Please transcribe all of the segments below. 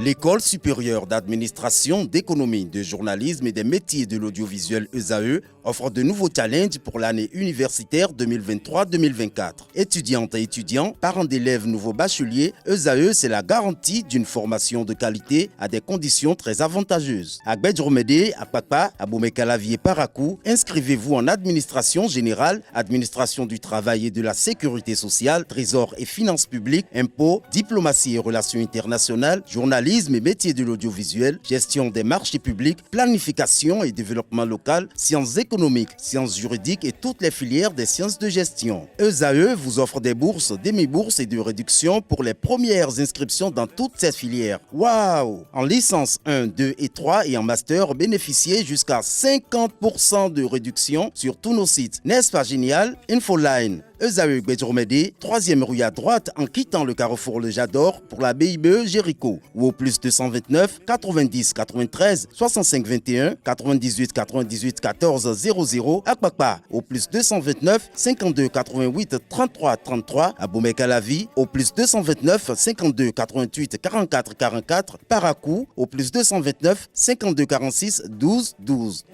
L'École supérieure d'administration, d'économie, de journalisme et des métiers de l'audiovisuel ESAE offre de nouveaux challenges pour l'année universitaire 2023-2024. Étudiantes et étudiants, parents d'élèves nouveaux bacheliers, ESAE, c'est la garantie d'une formation de qualité à des conditions très avantageuses. À Gbedjromede, à Papa, à Boumekalavi et Parakou, inscrivez-vous en administration générale, administration du travail et de la sécurité sociale, trésor et finances publiques, impôts, diplomatie et relations internationales, journalisme et métiers de l'audiovisuel, gestion des marchés publics, planification et développement local, sciences économiques, sciences juridiques et toutes les filières des sciences de gestion. ESAE vous offre des bourses, demi-bourses et de réductions pour les premières inscriptions dans toutes ces filières. Waouh! En licence 1, 2 et 3 et en master, bénéficiez jusqu'à 50% de réduction sur tous nos sites. N'est-ce pas génial? Infoline. ESAE Gbedjromede, 3e rue à droite en quittant le carrefour Le Jador pour la BIBE Jéricho ou au plus 229 90 93 65 21 98 98 14 00 à Kpakpa au plus 229 52 88 33 33 à Boumekalavi au plus 229 52 88 44 44 Parakou au plus 229 52 46 12 12.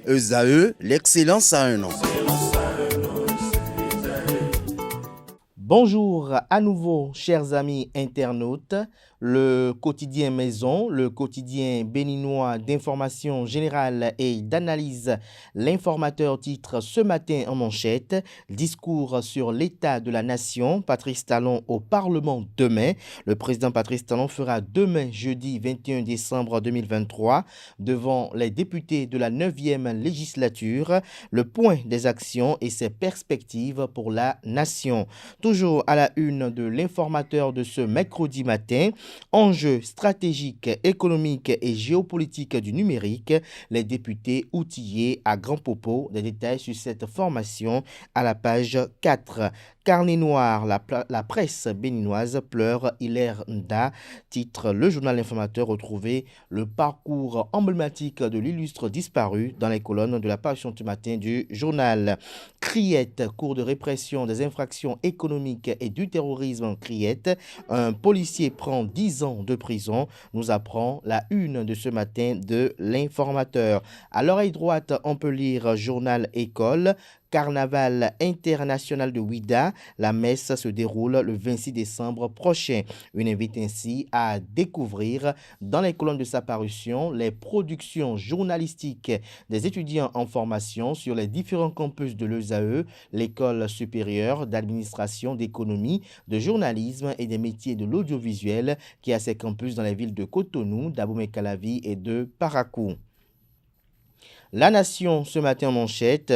ESAE, l'excellence à un an. Bonjour à nouveau, chers amis internautes. Le quotidien Maison, le quotidien béninois d'information générale et d'analyse, l'informateur titre ce matin en manchette, discours sur l'état de la nation, Patrice Talon au Parlement demain. Le président Patrice Talon fera demain, jeudi 21 décembre 2023, devant les députés de la 9e législature, le point des actions et ses perspectives pour la nation. Toujours à la une de l'informateur de ce mercredi matin, enjeux stratégiques, économiques et géopolitiques du numérique, les députés outillés à grand propos. Des détails sur cette formation à la page 4. Carnet noir, la presse béninoise pleure Hilaire Nda, titre le journal informateur retrouvé le parcours emblématique de l'illustre disparu dans les colonnes de la parution du matin du journal. Criette, cours de répression des infractions économiques et du terrorisme Criette, un policier prend 10 ans de prison, nous apprend la une de ce matin de l'informateur. À l'oreille droite, on peut lire journal école. Carnaval international de Ouida, la messe se déroule le 26 décembre prochain. Une invite ainsi à découvrir dans les colonnes de sa parution les productions journalistiques des étudiants en formation sur les différents campus de l'ESAE, l'école supérieure d'administration, d'économie, de journalisme et des métiers de l'audiovisuel qui a ses campus dans les villes de Cotonou, d'Abomey-Calavi et de Parakou. La Nation ce matin en manchette,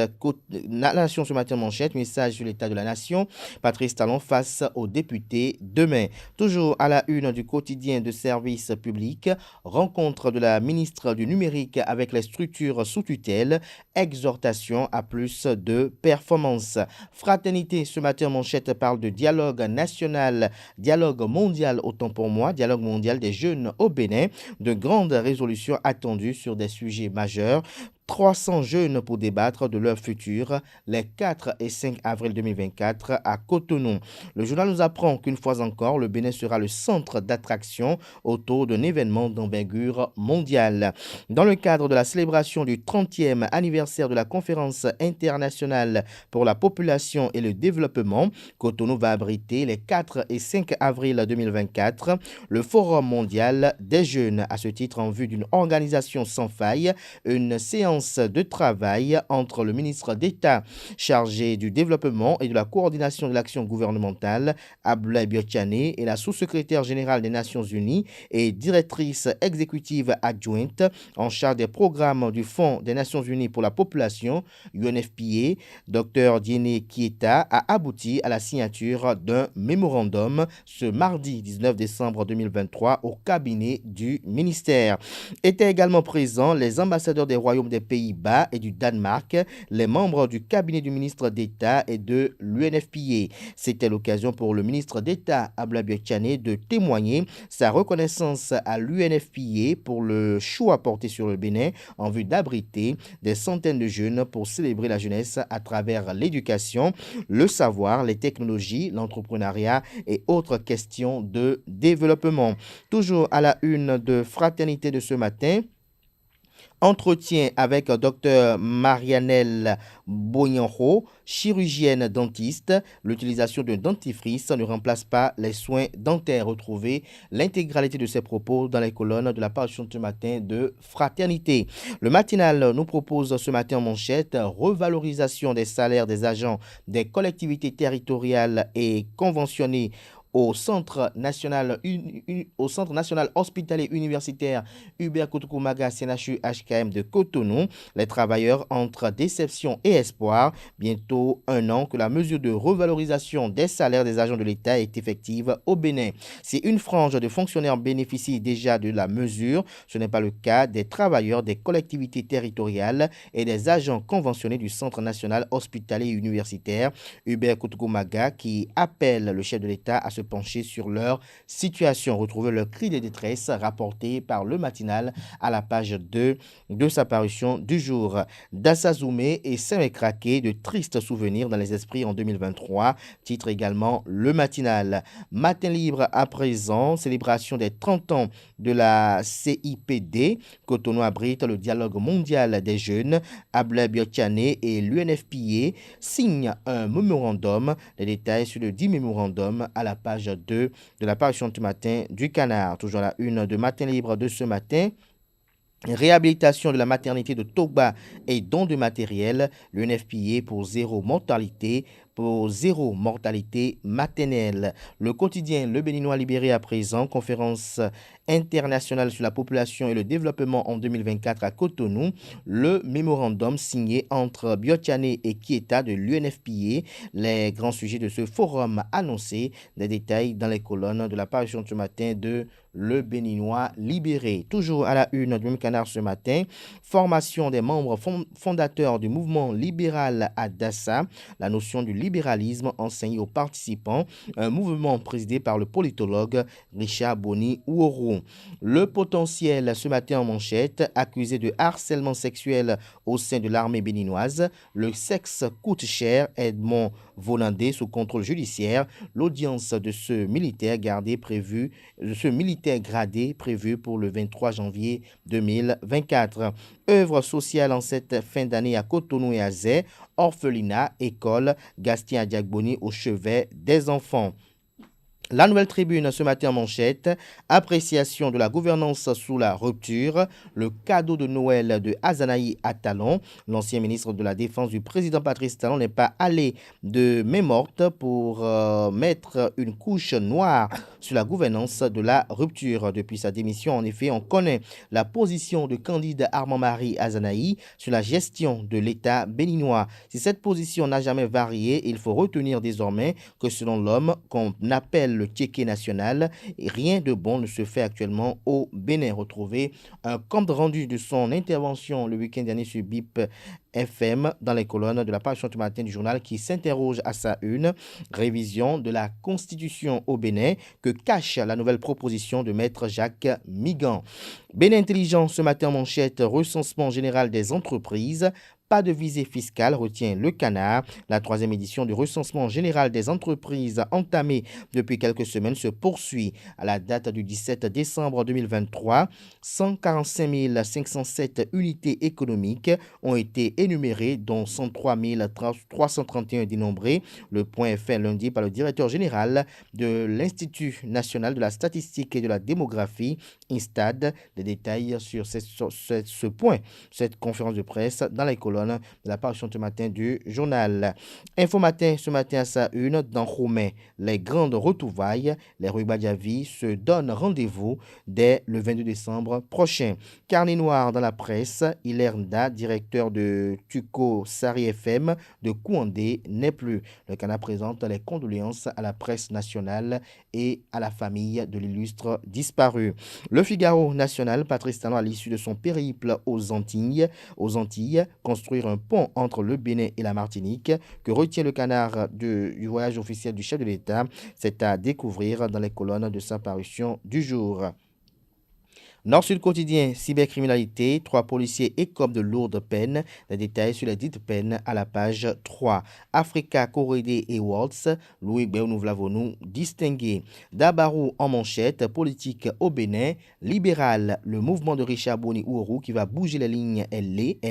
message sur l'état de la nation, Patrice Talon face aux députés demain. Toujours à la une du quotidien de service public, rencontre de la ministre du numérique avec les structures sous tutelle, exhortation à plus de performance. Fraternité ce matin en manchette parle de dialogue national, dialogue mondial autant pour moi, dialogue mondial des jeunes au Bénin, de grandes résolutions attendues sur des sujets majeurs. 300 jeunes pour débattre de leur futur les 4 et 5 avril 2024 à Cotonou. Le journal nous apprend qu'une fois encore, le Bénin sera le centre d'attraction autour d'un événement d'envergure mondiale. Dans le cadre de la célébration du 30e anniversaire de la conférence internationale pour la population et le développement, Cotonou va abriter les 4 et 5 avril 2024 le Forum mondial des jeunes. À ce titre, en vue d'une organisation sans faille, une séance de travail entre le ministre d'État chargé du développement et de la coordination de l'action gouvernementale, Abdoulaye Biotchane, et la sous-secrétaire générale des Nations Unies et directrice exécutive adjointe en charge des programmes du Fonds des Nations Unies pour la population, UNFPA, Dr Diéné Kieta, a abouti à la signature d'un mémorandum ce mardi 19 décembre 2023 au cabinet du ministère. Étaient également présents les ambassadeurs des royaumes des Pays-Bas et du Danemark, les membres du cabinet du ministre d'État et de l'UNFPA. C'était l'occasion pour le ministre d'État, Abdoulaye Biotchané, de témoigner sa reconnaissance à l'UNFPA pour le choix porté sur le Bénin en vue d'abriter des centaines de jeunes pour célébrer la jeunesse à travers l'éducation, le savoir, les technologies, l'entrepreneuriat et autres questions de développement. Toujours à la une de Fraternité de ce matin, entretien avec Dr Marianelle Boyanho, chirurgienne dentiste. L'utilisation d'un dentifrice ne remplace pas les soins dentaires. Retrouvez l'intégralité de ces propos dans les colonnes de la parution de ce matin de Fraternité. Le matinal nous propose ce matin en manchette revalorisation des salaires des agents des collectivités territoriales et conventionnés au Centre national hospitalier universitaire Hubert Koutoumaga CNHU HKM de Cotonou. Les travailleurs entre déception et espoir. Bientôt un an que la mesure de revalorisation des salaires des agents de l'État est effective au Bénin. Si une frange de fonctionnaires bénéficie déjà de la mesure, ce n'est pas le cas des travailleurs des collectivités territoriales et des agents conventionnés du Centre national hospitalier universitaire Hubert Koutoumaga qui appelle le chef de l'État à se pencher sur leur situation. Retrouvez le cri de détresse rapporté par le matinal à la page 2 de sa parution du jour. Dassazoumé et Saint-Craqué, de tristes souvenirs dans les esprits en 2023. Titre également le matinal. Matin libre à présent, célébration des 30 ans de la CIPD. Cotonou abrite le dialogue mondial des jeunes. Abdoulaye Biotchané et l'UNFPA signent un mémorandum. Les détails sur le dit mémorandum à la page 2 de la parution du matin du Canard. Toujours la une de Matin libre de ce matin. Réhabilitation de la maternité de Togba et don de matériel. L'UNFPA pour zéro mortalité maternelle. Le quotidien Le Béninois libéré à présent, conférence internationale sur la population et le développement en 2024 à Cotonou. Le mémorandum signé entre Biotchané et Kieta de l'UNFPA. Les grands sujets de ce forum annoncés. Des détails dans les colonnes de la parution de ce matin de Le Béninois libéré. Toujours à la une du même Canard ce matin, formation des membres fondateurs du mouvement libéral à Dassa. La notion du libéralisme enseignée aux participants, un mouvement présidé par le politologue Richard Boni-Ouoro. Le potentiel ce matin en manchette, accusé de harcèlement sexuel au sein de l'armée béninoise. Le sexe coûte cher, Edmond Volandé sous contrôle judiciaire. L'audience de ce militaire gradé prévu pour le 23 janvier 2024. Œuvre sociale en cette fin d'année à Cotonou et à Zé. Orphelinat, école, Gastien Adiagboni au chevet des enfants. La Nouvelle Tribune ce matin en manchette, appréciation de la gouvernance sous la rupture, le cadeau de Noël de Azanaï à Talon. L'ancien ministre de la Défense du président Patrice Talon n'est pas allé de main morte pour mettre une couche noire sur la gouvernance de la rupture. Depuis sa démission, en effet, on connaît la position de Candide Armand-Marie Azanaï sur la gestion de l'État béninois. Si cette position n'a jamais varié, il faut retenir désormais que selon l'homme qu'on appelle le Tchéké national, et rien de bon ne se fait actuellement au Bénin. Retrouvé un compte rendu de son intervention le week-end dernier sur BIP FM dans les colonnes de la parution du matin du journal qui s'interroge à sa une. Révision de la Constitution au Bénin que cache la nouvelle proposition de Maître Jacques Migan. Bénin Intelligent ce matin en manchette, recensement général des entreprises. Pas de visée fiscale, retient le Canard. La 3e édition du recensement général des entreprises entamée depuis quelques semaines se poursuit. À la date du 17 décembre 2023, 145 507 unités économiques ont été énumérées, dont 103 331 dénombrés. Le point est fait lundi par le directeur général de l'Institut national de la statistique et de la démographie, INSTAD. Des détails sur ce point, cette conférence de presse dans les colonnes de la parution ce matin du journal. Info Matin ce matin à sa une, dans Romais, les grandes retrouvailles. Les Rubadiavi se donnent rendez-vous dès le 22 décembre prochain. Carnet noir dans la presse, Hilaire, directeur de Tuco Sari FM de Kouandé, n'est plus. Le Canard présente les condoléances à la presse nationale et à la famille de l'illustre disparu. Le Figaro national international, Patrice Talon, à l'issue de son périple aux Antilles, construire un pont entre le Bénin et la Martinique. Que retient le canard du voyage officiel du chef de l'État? C'est à découvrir dans les colonnes de sa parution du jour. Nord-Sud quotidien, cybercriminalité, 3 policiers écopent de lourdes peines. Des détails sur les dites peines à la page 3. Africa, Corédé et Waltz, Louis nous l'avons distingué. Dabarou en manchette, politique au Bénin, libéral, le mouvement de Richard Boni Ouourou qui va bouger les lignes est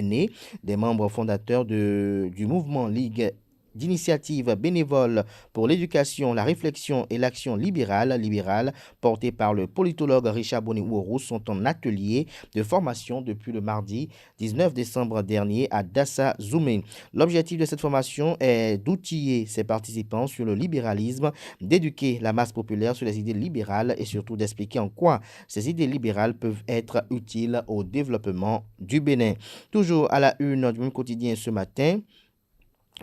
né. Des membres fondateurs du mouvement Ligue d'initiative bénévole pour l'éducation, la réflexion et l'action libérale portée par le politologue Richard Boni Ouourou sont en atelier de formation depuis le mardi 19 décembre dernier à Dassa Zoumé. L'objectif de cette formation est d'outiller ses participants sur le libéralisme, d'éduquer la masse populaire sur les idées libérales et surtout d'expliquer en quoi ces idées libérales peuvent être utiles au développement du Bénin. Toujours à la une du même quotidien ce matin,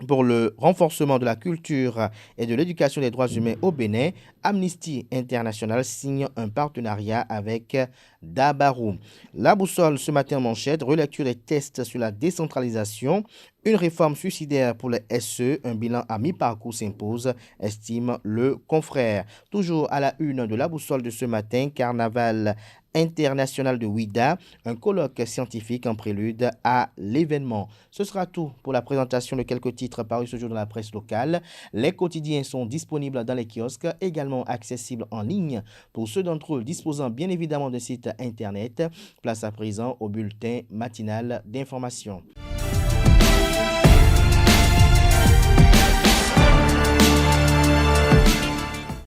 pour le renforcement de la culture et de l'éducation des droits humains au Bénin, Amnesty International signe un partenariat avec Dabarou. La boussole ce matin manchette, relecture des tests sur la décentralisation, une réforme suicidaire pour les SE, un bilan à mi-parcours s'impose, estime le confrère. Toujours à la une de la boussole de ce matin, carnaval international de Ouida, un colloque scientifique en prélude à l'événement. Ce sera tout pour la présentation de quelques titres parus ce jour dans la presse locale. Les quotidiens sont disponibles dans les kiosques, également accessibles en ligne pour ceux d'entre eux disposant bien évidemment de sites internet. Place à présent au bulletin matinal d'information.